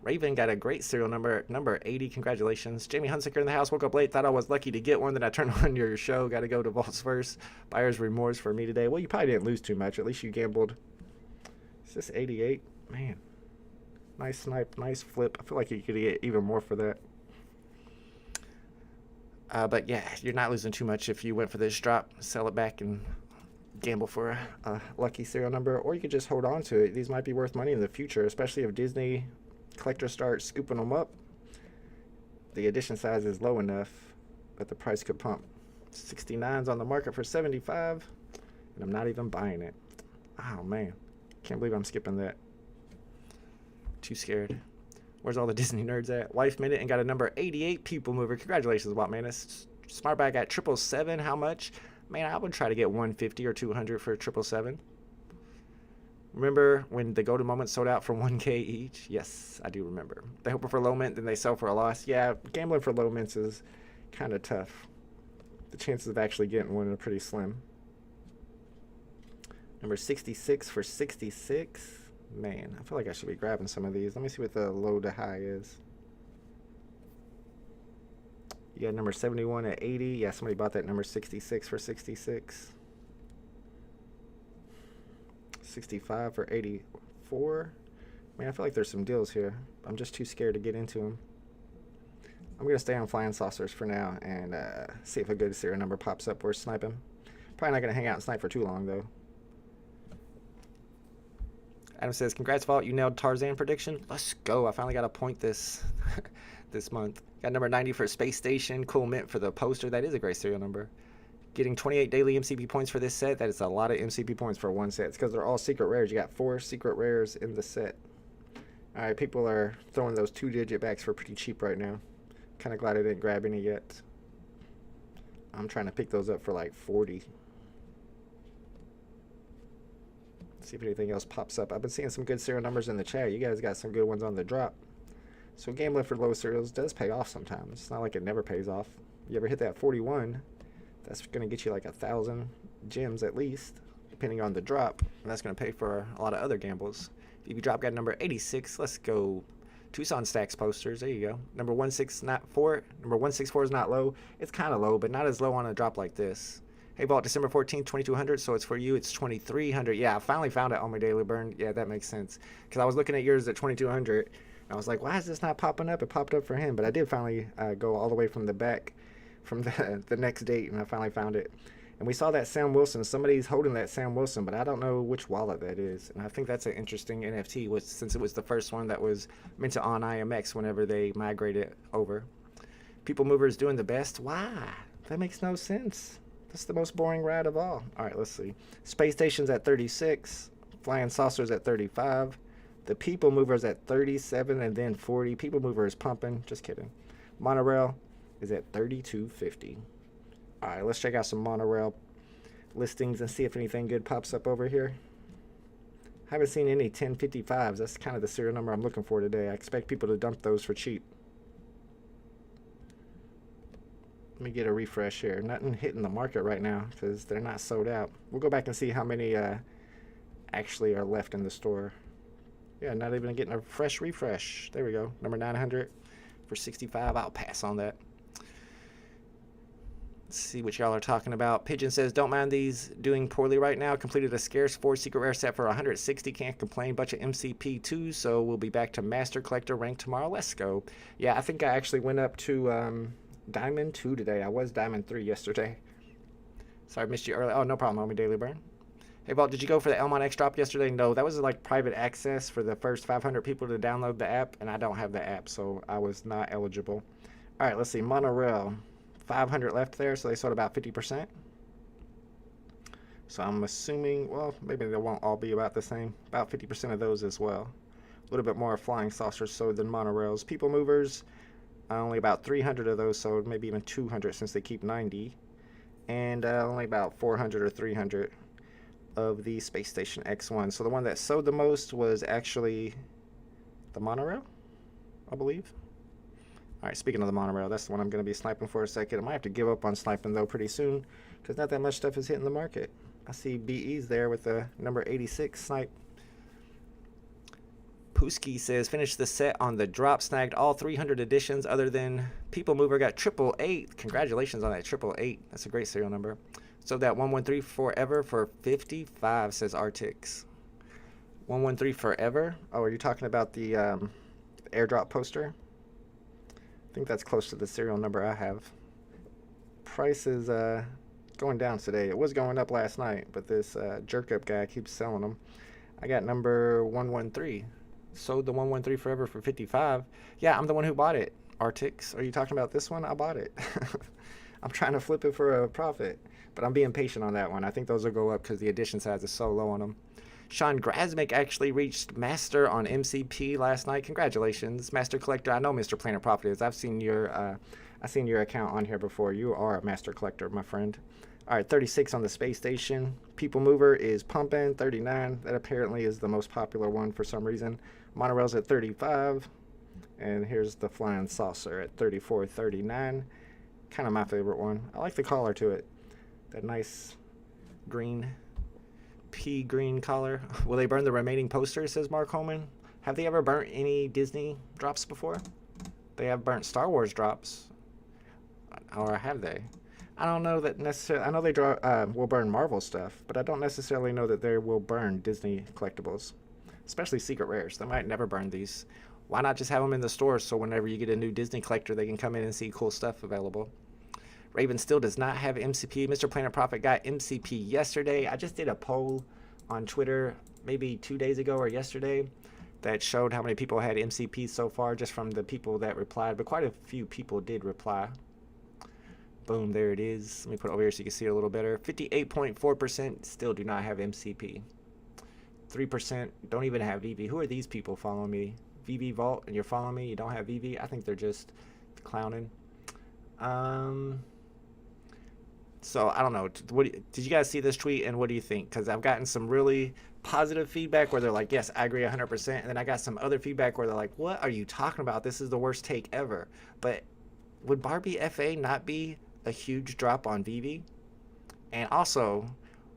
Raven got a great serial number 80. Congratulations. Jamie Hunsaker in the house. Woke up late. Thought I was lucky to get one. Then I turned on your show. Got to go to Vaults first. Buyer's remorse for me today. Well, you probably didn't lose too much. At least you gambled. Is this 88? Man. Nice snipe. Nice flip. I feel like you could get even more for that. But yeah, you're not losing too much if you went for this drop. Sell it back and gamble for a lucky serial number. Or you could just hold on to it. These might be worth money in the future, especially if Disney collectors start scooping them up. The edition size is low enough, but the price could pump. 69's on the market for 75, and I'm not even buying it. Oh man, can't believe I'm skipping that. Too scared. Where's all the Disney nerds at? Wife Minute and got a number 88 People Mover. Congratulations, Watt Manus. Smart Bag got 777. How much? Man, I would try to get 150 or 200 for 777. Remember when the Golden Moments sold out for 1K each? Yes, I do remember. They hope for low mint, then they sell for a loss. Yeah, gambling for low mints is kind of tough. The chances of actually getting one are pretty slim. Number 66 for 66. Man, I feel like I should be grabbing some of these. Let me see what the low to high is. You got number 71 at 80. Yeah, somebody bought that number 66 for 66. 65 for 84. Man, I feel like there's some deals here. I'm just too scared to get into them. I'm going to stay on Flying Saucers for now and see if a good serial number pops up or snipe him. Probably not going to hang out and snipe for too long, though. Adam says, congrats, Vault. You nailed Tarzan prediction. Let's go. I finally got a point this month. Got number 90 for Space Station. Cool mint for the poster. That is a great serial number. Getting 28 daily MCP points for this set. That is a lot of MCP points for one set. It's because they're all secret rares. You got 4 secret rares in the set. All right, people are throwing those 2-digit backs for pretty cheap right now. Kind of glad I didn't grab any yet. I'm trying to pick those up for like 40. See if anything else pops up. I've been seeing some good serial numbers in the chat. You guys got some good ones on the drop. So gambling for low serials does pay off sometimes. It's not like it never pays off. You ever hit that 41, that's going to get you like 1,000 gems at least, depending on the drop. And that's going to pay for a lot of other gambles. VeVe drop got number 86. Let's go. Tucson Stacks posters. There you go. Number 164. Number 164 is not low. It's kind of low, but not as low on a drop like this. Hey, Vault, December 14th, 2200, so it's for you. It's 2300. Yeah, I finally found it on my daily burn. Yeah, that makes sense. Because I was looking at yours at 2200, and I was like, why is this not popping up? It popped up for him, but I did finally go all the way from the back from the next date, and I finally found it. And we saw that Sam Wilson. Somebody's holding that Sam Wilson, but I don't know which wallet that is. And I think that's an interesting NFT, since it was the first one that was minted on IMX whenever they migrated over. People Mover is doing the best. Why? That makes no sense. That's the most boring ride of all. All right, let's see. Space Station's at 36. Flying Saucer's at 35. The People Mover's at 37 and then 40. People Mover is pumping. Just kidding. Monorail is at 32.50. All right, let's check out some monorail listings and see if anything good pops up over here. Haven't seen any 1055s. That's kind of the serial number I'm looking for today. I expect people to dump those for cheap. Let me get a refresh here. Nothing hitting the market right now because they're not sold out. We'll go back and see how many actually are left in the store. Yeah, not even getting a fresh refresh. There we go. Number 900 for 65. I'll pass on that. Let's see what y'all are talking about. Pigeon says, don't mind these doing poorly right now. Completed a scarce 4 secret rare set for 160. Can't complain. Bunch of MCP 2, so we'll be back to Master Collector rank tomorrow. Let's go. Yeah, I think I actually went up to Diamond 2 today. I was Diamond 3 yesterday. Sorry, I missed you earlier. Oh, no problem, homie. Daily Burn. Hey, Vault, did you go for the Elmon X drop yesterday? No, that was like private access for the first 500 people to download the app, and I don't have the app, so I was not eligible. All right, let's see. Monorail. 500 left there, so they sold about 50%. So I'm assuming, well, maybe they won't all be about the same. About 50% of those as well. A little bit more Flying Saucers sold than monorails. People Movers, only about 300 of those sold, maybe even 200 since they keep 90. And only about 400 or 300 of the Space Station X1. So the one that sold the most was actually the monorail, I believe. All right, speaking of the monorail, that's the one I'm going to be sniping for a second. I might have to give up on sniping, though, pretty soon, because not that much stuff is hitting the market. I see BE's there with the number 86 snipe. Pooski says, finished the set on the drop, snagged all 300 editions other than People Mover, got 888. Congratulations on that 888. That's a great serial number. So that 113 Forever for 55, says Artix. 113 Forever? Oh, are you talking about the airdrop poster? I think that's close to the serial number I have. Price is going down today. It was going up last night, but this jerk-up guy keeps selling them. I got number 113. Sold the 113 Forever for 55. Yeah, I'm the one who bought it. Artix, are you talking about this one? I bought it. I'm trying to flip it for a profit, but I'm being patient on that one. I think those will go up because the edition size is so low on them. Sean Grasmick actually reached Master on MCP last night. Congratulations, Master Collector. I know Mr. Planet Profit is. I've seen your account on here before. You are a Master Collector, my friend. All right, 36 on the Space Station. People Mover is pumping, 39. That apparently is the most popular one for some reason. Monorail's at 35. And here's the Flying Saucer at 34.39. Kind of my favorite one. I like the collar to it. That nice green, pea green collar. Will they burn the remaining posters, says Mark Holman. Have they ever burnt any Disney drops before? They have burnt Star Wars drops. Or have they? I don't know that necessarily. I know they will burn Marvel stuff, but I don't necessarily know that they will burn Disney collectibles, especially secret rares. They might never burn these. Why not just have them in the store so whenever you get a new Disney collector, they can come in and see cool stuff available? Raven still does not have MCP. Mr. Planet Profit got MCP yesterday. I just did a poll on Twitter maybe 2 days ago or yesterday that showed how many people had MCP so far, just from the people that replied, but quite a few people did reply. Boom, there it is. Let me put it over here so you can see it a little better. 58.4% still do not have MCP. 3% don't even have VeVe. Who are these people following me? VeVe Vault, and you're following me? You don't have VeVe? I think they're just clowning. So I don't know. Did you guys see this tweet, and what do you think? Because I've gotten some really positive feedback where they're like, yes, I agree 100%. And then I got some other feedback where they're like, what are you talking about? This is the worst take ever. But would Barbie FA not be a huge drop on VeVe? And also,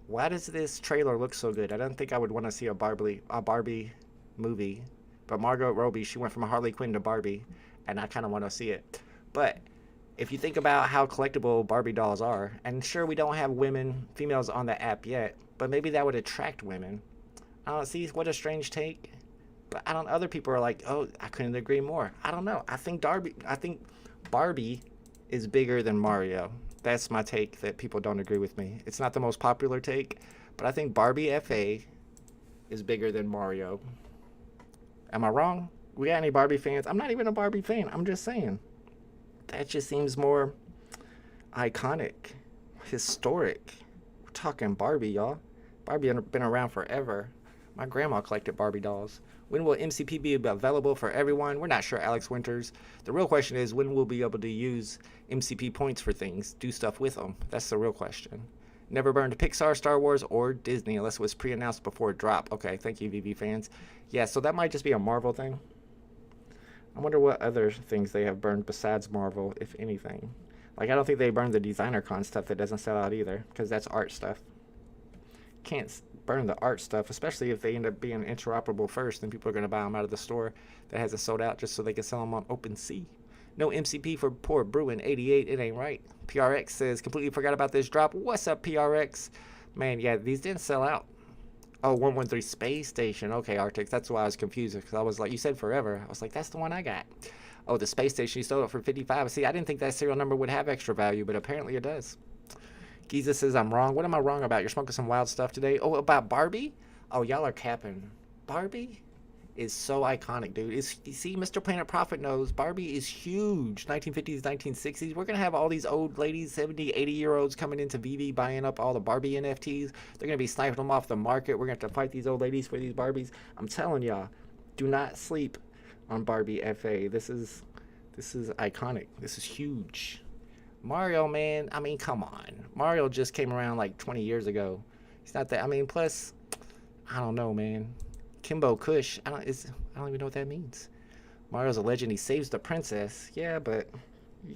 why does this trailer look so good? I don't think I would want to see a Barbie movie. But Margot Robbie, she went from a Harley Quinn to Barbie, and I kind of want to see it. But if you think about how collectible Barbie dolls are, and sure, we don't have females on the app yet, but maybe that would attract women. I don't see what a strange take. But other people are like, oh, I couldn't agree more. I don't know. I think Barbie is bigger than Mario. That's my take that people don't agree with me. It's not the most popular take, but I think Barbie FA is bigger than Mario. Am I wrong? We got any Barbie fans? I'm not even a Barbie fan. I'm just saying. That just seems more iconic, historic. We're talking Barbie, y'all. Barbie been around forever. My grandma collected Barbie dolls. When will MCP be available for everyone? We're not sure, Alex Winters. The real question is, when we'll be able to use MCP points for things, do stuff with them? That's the real question. Never burned Pixar, Star Wars, or Disney unless it was pre-announced before drop. Okay, thank you, VeVe fans. Yeah, so that might just be a Marvel thing. I wonder what other things they have burned besides Marvel, if anything. Like, I don't think they burned the designer con stuff that doesn't sell out either, because that's art stuff. Can't burn the art stuff, especially if they end up being interoperable first, then people are going to buy them out of the store that hasn't sold out just so they can sell them on OpenSea. No MCP for poor Bruin 88, it ain't right. PRX says, completely forgot about this drop. What's up, PRX? Man, yeah, these didn't sell out. Oh, 113 Space Station. Okay, Arctic, that's why I was confused, because I was like, you said forever. I was like, that's the one I got. Oh, the Space Station, you sold it for 55. See, I didn't think that serial number would have extra value, but apparently it does. Giza says I'm wrong. What am I wrong about? You're smoking some wild stuff today. Oh, about Barbie? Oh, y'all are capping. Barbie is so iconic, dude. You see, Mr. Planet Profit knows Barbie is huge. 1950s, 1960s. We're going to have all these old ladies, 70, 80-year-olds coming into VeVe buying up all the Barbie NFTs. They're going to be sniping them off the market. We're going to have to fight these old ladies for these Barbies. I'm telling y'all, do not sleep on Barbie FA. This is iconic. This is huge. Mario, man, I mean, come on. Mario just came around like 20 years ago. He's not that, I mean, plus, I don't know, man. Kimbo Kush, I don't even know what that means. Mario's a legend. He saves the princess. Yeah, but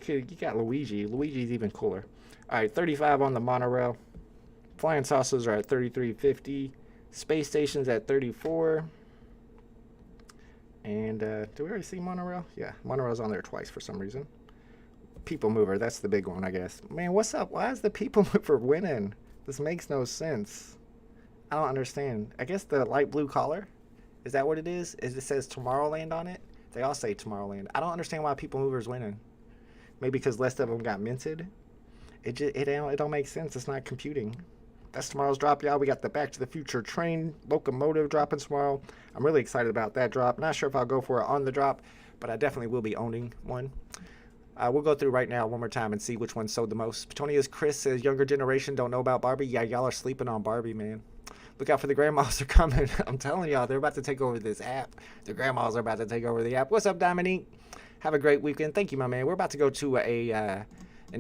you got Luigi. Luigi's even cooler. All right, 35 on the monorail. Flying saucers are at 33.50. Space station's at 34. And do we already see monorail? Yeah, monorail's on there twice for some reason. People mover, that's the big one, I guess. Man, what's up? Why is the people mover winning? This makes no sense. I don't understand. I guess the light blue collar, is that what it is? It says Tomorrowland on it. They all say Tomorrowland. I don't understand why people mover's winning. Maybe because less of them got minted. It don't make sense. It's not computing. That's tomorrow's drop, y'all. We got the Back to the Future train locomotive dropping tomorrow. I'm really excited about that drop. Not sure if I'll go for it on the drop, but I definitely will be owning one. We'll go through right now one more time and see which one sold the most. Petonia's Chris says, younger generation don't know about Barbie. Yeah, y'all are sleeping on Barbie, man. Look out for the grandmas are coming. I'm telling y'all, they're about to take over this app. The grandmas are about to take over the app. What's up, Dominique? Have a great weekend. Thank you, my man. We're about to go to an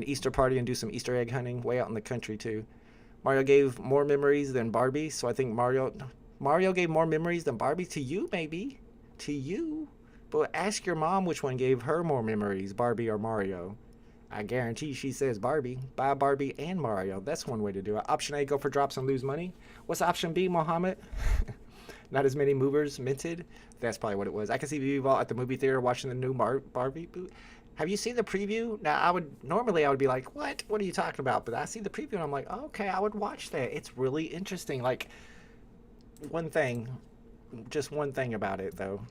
Easter party and do some Easter egg hunting way out in the country, too. Mario gave more memories than Barbie, so I think Mario gave more memories than Barbie to you, maybe. To you. But ask your mom which one gave her more memories, Barbie or Mario. I guarantee she says Barbie. Buy Barbie and Mario. That's one way to do it. Option A, go for drops and lose money. What's option B, Mohammed? Not as many movers minted. That's probably what it was. I can see VeVe Vault at the movie theater watching the new Barbie boot. Have you seen the preview? Now, normally I would be like, what? What are you talking about? But I see the preview and I'm like, oh, okay, I would watch that. It's really interesting. Like, just one thing about it, though.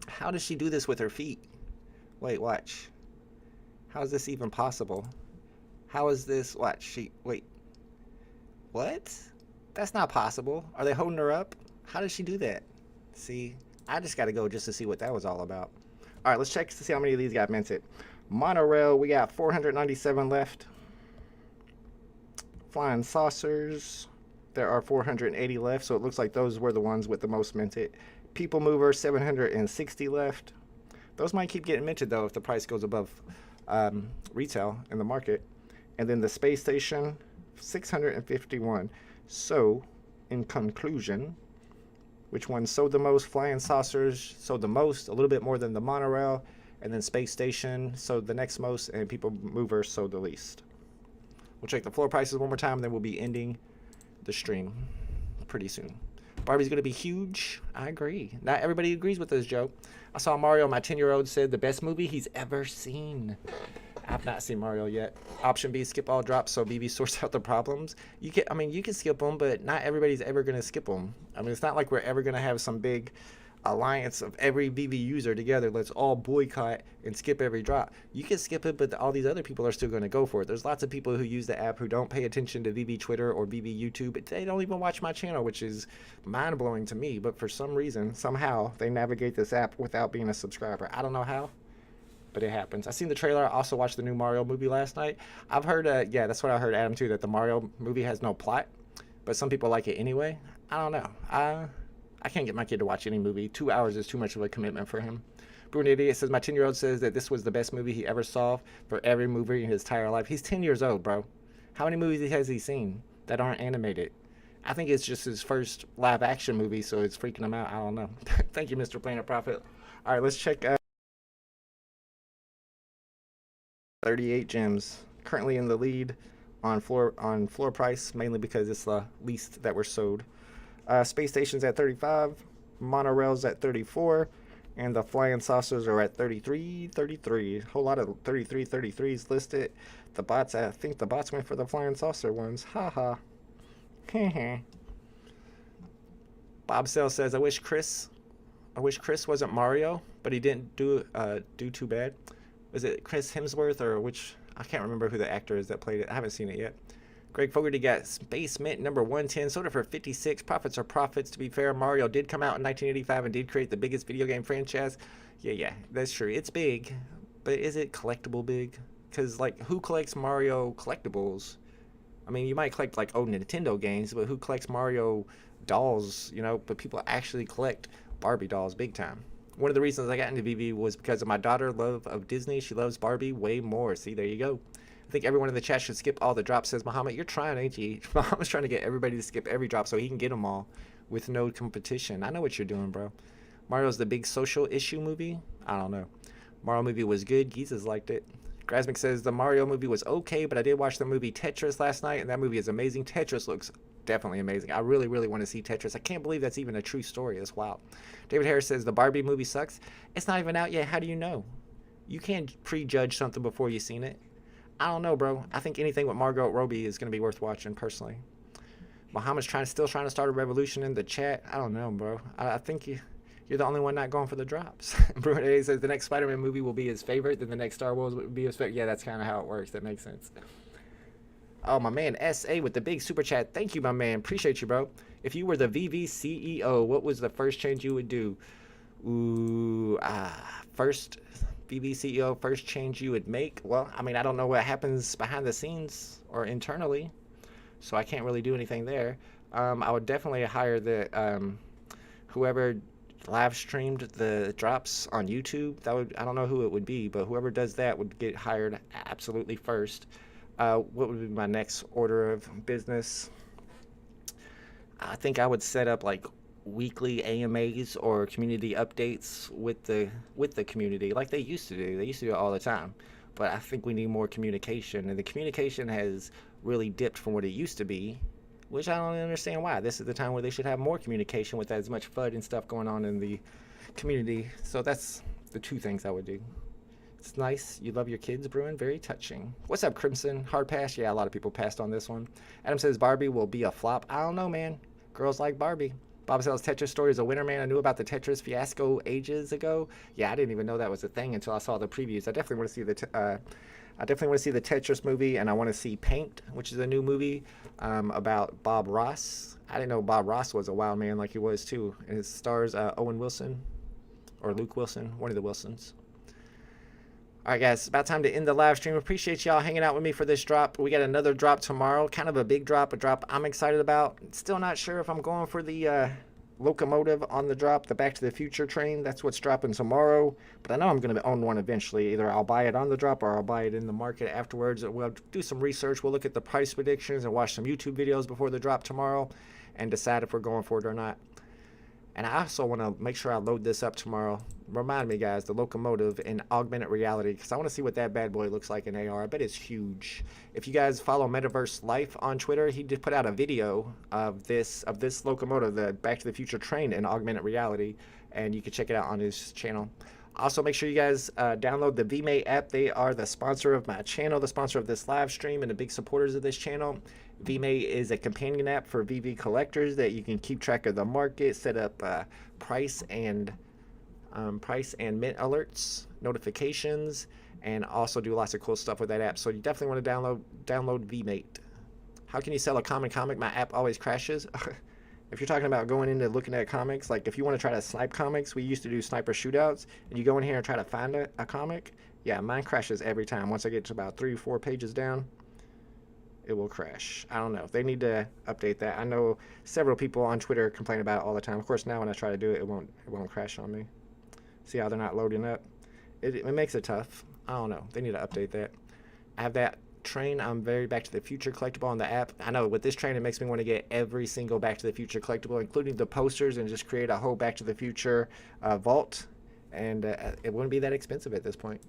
How does she do this with her feet? Wait, watch. How is this even possible? How is this? Watch. Wait. What? That's not possible. Are they holding her up? How does she do that? See, I just got to go just to see what that was all about. All right, let's check to see how many of these got minted. Monorail, we got 497 left. Flying saucers, there are 480 left, so it looks like those were the ones with the most minted. People mover, 760 left. Those might keep getting minted, though, if the price goes above retail in the market. And then the space station, 651. So, in conclusion, which one sold the most? Flying saucers sold the most, a little bit more than the monorail. And then space station sold the next most, and people mover sold the least. We'll check the floor prices one more time, and then we'll be ending the stream pretty soon. Barbie's going to be huge. I agree. Not everybody agrees with this, Joe. I saw Mario, my 10-year-old said the best movie he's ever seen. I've not seen Mario yet. Option B, skip all drops so VeVe sorts out the problems. You can skip them, but not everybody's ever going to skip them. I mean, it's not like we're ever going to have some big alliance of every VeVe user together. Let's all boycott and skip every drop. You can skip it, but all these other people are still going to go for it. There's lots of people who use the app who don't pay attention to VeVe Twitter or VeVe YouTube. They don't even watch my channel, which is mind-blowing to me. But for some reason, somehow, they navigate this app without being a subscriber. I don't know how, but it happens. I seen the trailer. I also watched the new Mario movie last night. I've heard, yeah, that's what I heard, Adam, too, that the Mario movie has no plot, but some people like it anyway. I don't know. I can't get my kid to watch any movie. 2 hours is too much of a commitment for him. Bruno Idiot says, my 10-year-old says that this was the best movie he ever saw for every movie in his entire life. He's 10 years old, bro. How many movies has he seen that aren't animated? I think it's just his first live-action movie, so it's freaking him out. I don't know. Thank you, Mr. Planet Prophet. All right, let's check 38 gems. Currently in the lead on floor price, mainly because it's the least that were sold. Space Station's at 35, Monorail's at 34, and the Flying Saucers are at 33. Whole lot of 33s listed. The bots, I think the bots went for the Flying Saucer ones. Haha. Bob Sale says, I wish Chris wasn't Mario, but he didn't do too bad. Was it Chris Hemsworth or which? I can't remember who the actor is that played it. I haven't seen it yet. Greg Fogarty got Space Mint number 110, sold it for 56. Profits are profits. To be fair, Mario did come out in 1985 and did create the biggest video game franchise. Yeah, that's true. It's big, but is it collectible big? Because, like, who collects Mario collectibles? I mean, you might collect, like, old Nintendo games, but who collects Mario dolls, you know? But people actually collect Barbie dolls big time. One of the reasons I got into VeVe was because of my daughter's love of Disney. She loves Barbie way more. See, there you go. I think everyone in the chat should skip all the drops, says Muhammad. You're trying, ain't you? Muhammad's trying to get everybody to skip every drop so he can get them all with no competition. I know what you're doing, bro. Mario's the big social issue movie? I don't know. Mario movie was good. Geezes liked it. Grasmick says the Mario movie was okay, but I did watch the movie Tetris last night, and that movie is amazing. Tetris looks definitely amazing. I really want to see Tetris. I can't believe that's even a true story. That's wild. David Harris says the Barbie movie sucks. It's not even out yet. How do you know? You can't prejudge something before you've seen it. I don't know, bro. I think anything with Margot Robbie is going to be worth watching, personally. Muhammad's still trying to start a revolution in the chat. I don't know, bro. I think you're the only one not going for the drops. Bruno says the next Spider-Man movie will be his favorite, then the next Star Wars will be his favorite. Yeah, that's kind of how it works. That makes sense. Oh, my man, S.A. with the big super chat. Thank you, my man. Appreciate you, bro. If you were the VeVe CEO, what was the first change you would do? First VeVe CEO, first change you would make? Well, I mean, I don't know what happens behind the scenes or internally, so I can't really do anything there. I would definitely hire the whoever live streamed the drops on YouTube. That would, I don't know who it would be, but whoever does that would get hired absolutely first. What would be my next order of business? I think I would set up like weekly AMAs or community updates with the community like they used to do. They used to do it all the time. But I think we need more communication, and the communication has really dipped from what it used to be, which I don't understand why. This is the time where they should have more communication with as much FUD and stuff going on in the community. So that's the two things I would do. It's nice. You love your kids, Bruin. Very touching. What's up, Crimson? Hard pass? Yeah, a lot of people passed on this one. Adam says Barbie will be a flop. I don't know, man. Girls like Barbie. Bob says Tetris Story is a winner, man. I knew about the Tetris fiasco ages ago. Yeah, I didn't even know that was a thing until I saw the previews. I definitely want to see the Tetris movie, and I want to see Paint, which is a new movie about Bob Ross. I didn't know Bob Ross was a wild man like he was too. And it stars Owen Wilson or Luke Wilson, one of the Wilsons. All right, guys, it's about time to end the live stream. Appreciate y'all hanging out with me for this drop. We got another drop tomorrow, kind of a big drop, a drop I'm excited about. Still not sure if I'm going for the locomotive on the drop, the Back to the Future train. That's what's dropping tomorrow. But I know I'm going to own one eventually. Either I'll buy it on the drop or I'll buy it in the market afterwards. We'll do some research. We'll look at the price predictions and watch some YouTube videos before the drop tomorrow and decide if we're going for it or not. And I also want to make sure I load this up tomorrow. Remind me, guys, the locomotive in augmented reality, because I want to see what that bad boy looks like in AR. I bet it's huge. If you guys follow Metaverse Life on Twitter, he did put out a video of this locomotive, the Back to the Future train in augmented reality, and you can check it out on his channel. Also, make sure you guys download the VeVe app. They are the sponsor of my channel, the sponsor of this live stream, and the big supporters of this channel. VeVe is a companion app for VeVe collectors that you can keep track of the market, set up price and mint alerts, notifications, and also do lots of cool stuff with that app. So you definitely want to download VeVe. How can you sell a common comic? My app always crashes. If you're talking about going into looking at comics, like if you want to try to snipe comics, we used to do sniper shootouts, and you go in here and try to find a comic, yeah, mine crashes every time. Once I get to about 3 or 4 pages down, it will crash. I don't know. They need to update that. I know several people on Twitter complain about it all the time. Of course, now when I try to do it, it won't crash on me. See how they're not loading up? It makes it tough. I don't know. They need to update that. I have that train. I'm very Back to the Future collectible on the app. I know with this train, it makes me want to get every single Back to the Future collectible, including the posters, and just create a whole Back to the Future vault. And it wouldn't be that expensive at this point.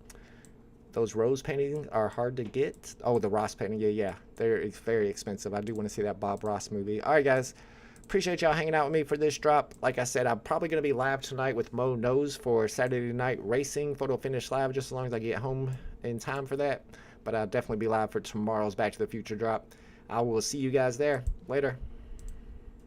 Those rose paintings are hard to get. Oh, the Ross painting. Yeah. They're very expensive. I do want to see that Bob Ross movie. All right, guys. Appreciate y'all hanging out with me for this drop. Like I said, I'm probably going to be live tonight with Mo Knows for Saturday Night Racing Photo Finish Live, just as long as I get home in time for that. But I'll definitely be live for tomorrow's Back to the Future drop. I will see you guys there. Later.